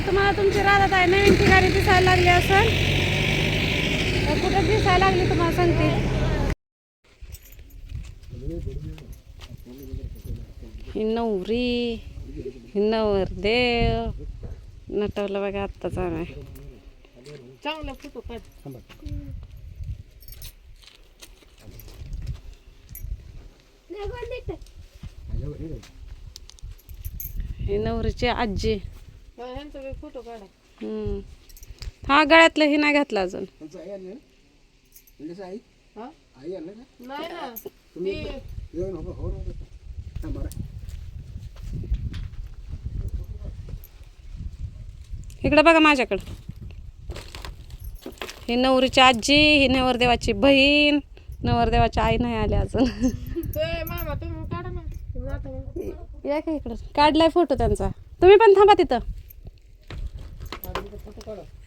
तुम्हाला तुमची राधाताई नवीन ठिकाणी दिसायला लागली असेल तर कुठे दिसायला लागली तुम्हाला सांगते. ही नवरी ही नवरदेव नटवलं बघा आत्ताच आम्ही. चांगला फोटो काढ. ही नवरीची आजी. ह्यांचा फोटो काढा. हा गळ्यातलं ही नाही घातलं अजून. हा? नाही ना इकडं बघा माझ्याकडं. ही नवरीची आजी ही नवरदेवाची बहीण. नवरदेवाची आई नाही आली अजून. ते मामा तुम्ही काढा ना. या का इकडं. काढलाय फोटो त्यांचा. तुम्ही पण थांबा तिथं.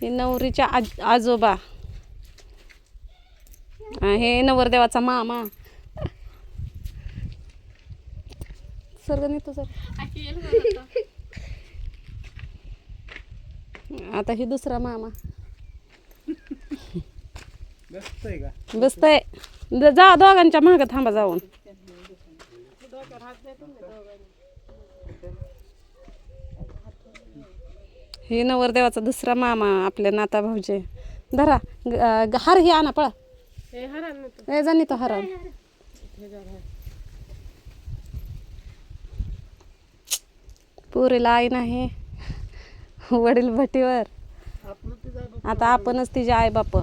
ही नवरीच्या आजोबा. हे नवरदेवाचा मामा. सर्ग नाही तुझं. आता ही दुसरा मामा बसतय. जा दोघांच्या मागं थांबा जाऊन. हे नवरदेवाचा दुसरा मामा आपल्या नाता भाऊजे. धरा हार ही आणा पळा. ए जाणी तो हरा. पुरीला आई नाही वडील भटीवर. आता आपणच तिचे आई बाप.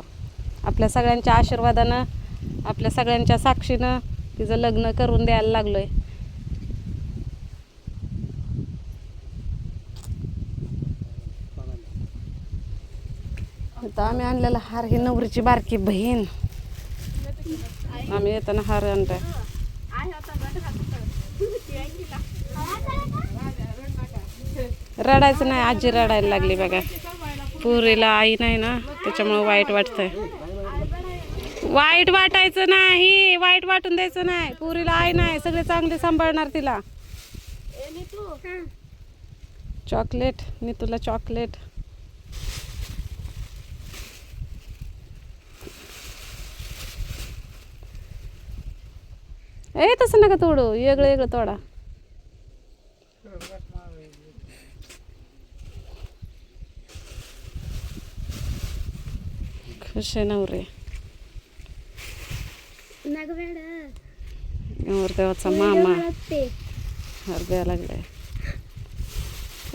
आपल्या सगळ्यांच्या आशीर्वादानं आपल्या सगळ्यांच्या साक्षीनं तिचं लग्न करून द्यायला लागलोय. आता आम्ही आणलेला हार ही नवरीची बारकी बहीण. आम्ही येताना हार आणताय. रडायचं नाही. आजी रडायला लागली बघा. पुरीला आई नाही ना त्याच्यामुळे वाईट वाटतंय. वाईट वाटायचं नाही. वाईट वाटून द्यायचं नाही. पुरीला आई नाही. सगळे चांगले सांभाळणार तिला. Chocolate नीतूला chocolate. ए तसं नका तोडू. वेगळं वेगळं तोडा. खुश आहे नवरे. नवरदेवाचा मामा हार द्यायला लागलाय.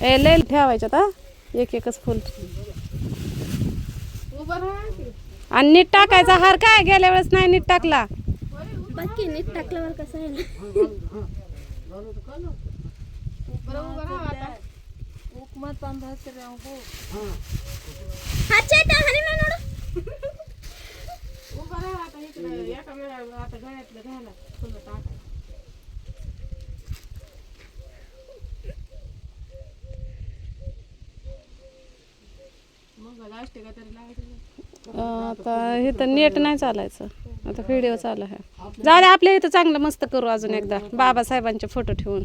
ए लय ठेवायच्यात हा. एक एकच फुल. आणि नीट टाकायचा हार. काय गेल्या वेळेस नाही नीट टाकला. नीट टाकल्यावर कसं आहे आता हे तर नेट नाही चालायचं. आता व्हिडिओ चालू आहे. जाऊ दे आपल्या इथं चांगलं मस्त करू अजून एकदा बाबासाहेबांचे फोटो ठेवून.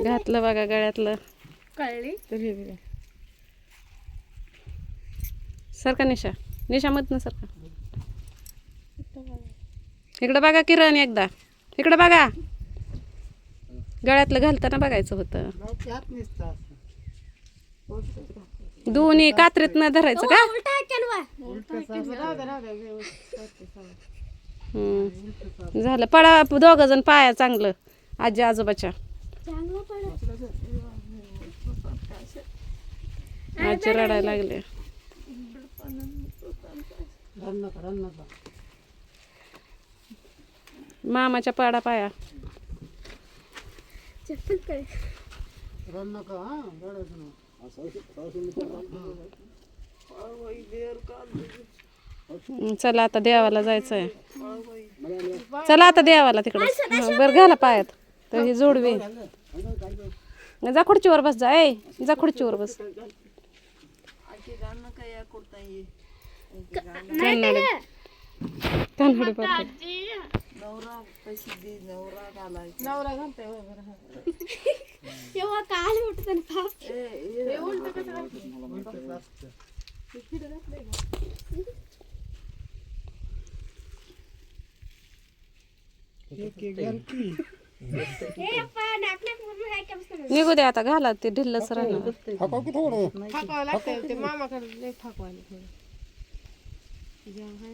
घातलं बघा गळ्यातलं. कळली सरका निशा. निशा मधनं सरका. इकडं बघा किरण एकदा. इकडं बघा. गळ्यातलं घालताना बघायचं होतं. दोन्ही कात्रीत न धरायचं का. झालं पडा दोघ जण पाया चांगलं आजी आजोबाच्या. आजी रडायला लागले. मामाच्या पाडा पाया. चला आता देवाला जायचंय. चला आता देवाला तिकडं. बरं घाला पायात. तर ही जोडवी. जा खुर्चीवर बस. जा ए जा खुर्चीवर बस. कन्नड कन्नड नवरा घालतोय होय बरं हा. तेव्हा काल उठत आणि बाप हे उलटं कसं घालतोय? हे खिडं घातलंय का? हे अप्पा नाक पूर्ण आहे का बसतं निघू दे आता घाला ते ढिल्लच राहणार फाकवावं लागतंय ते मामाकडे लय फाकवायला थोडं जे आहे.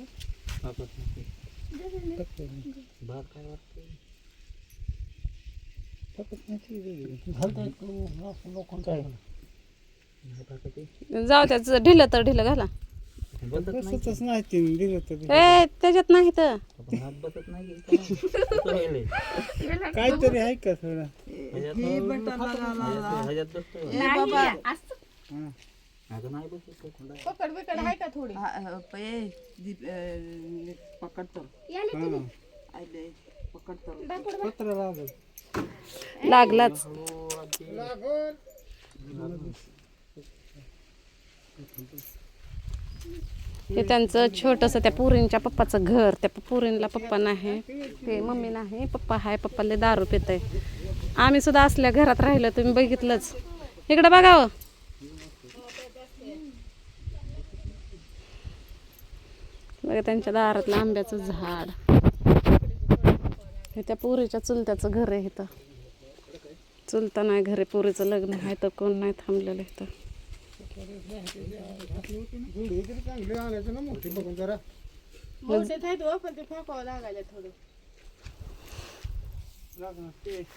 जाऊ त्याच ढिलं तर ढिलं घाला ए त्याच्यात नाही तर काहीतरी आहे का थोडं पकड बिकड आहे का थोडी? पत्र लागत लागलाच हे त्यांचं छोटस त्या पुरींच्या पप्पाचं घर. त्या पुरींला पप्पा नाही, ते मम्मी नाही, पप्पा आहे. पप्पाला दारू पितय. आम्ही सुद्धा असल्या घरात राहिलं तुम्ही बघितलंच. इकडं बघावं बघा त्यांच्या दारातलं आंब्याचं झाड. हे त्या पुरीच्या चुलत्याचं घर आहे. इथं चुलता नाही घरी, पुरीचं लग्न आहे तर कोण नाही थांबलेलं इथं. मोठे आहेत हो, पण ते फाकवावं लागायला थोडं.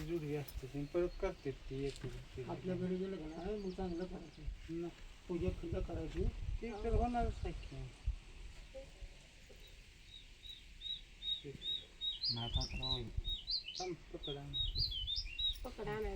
जुडी असते परत करते ती आपल्या घरी गेलं का नाही मग चांगलं करायचं पूजा पूजा करायची ती तर होणारच आहे की. पकड आणायला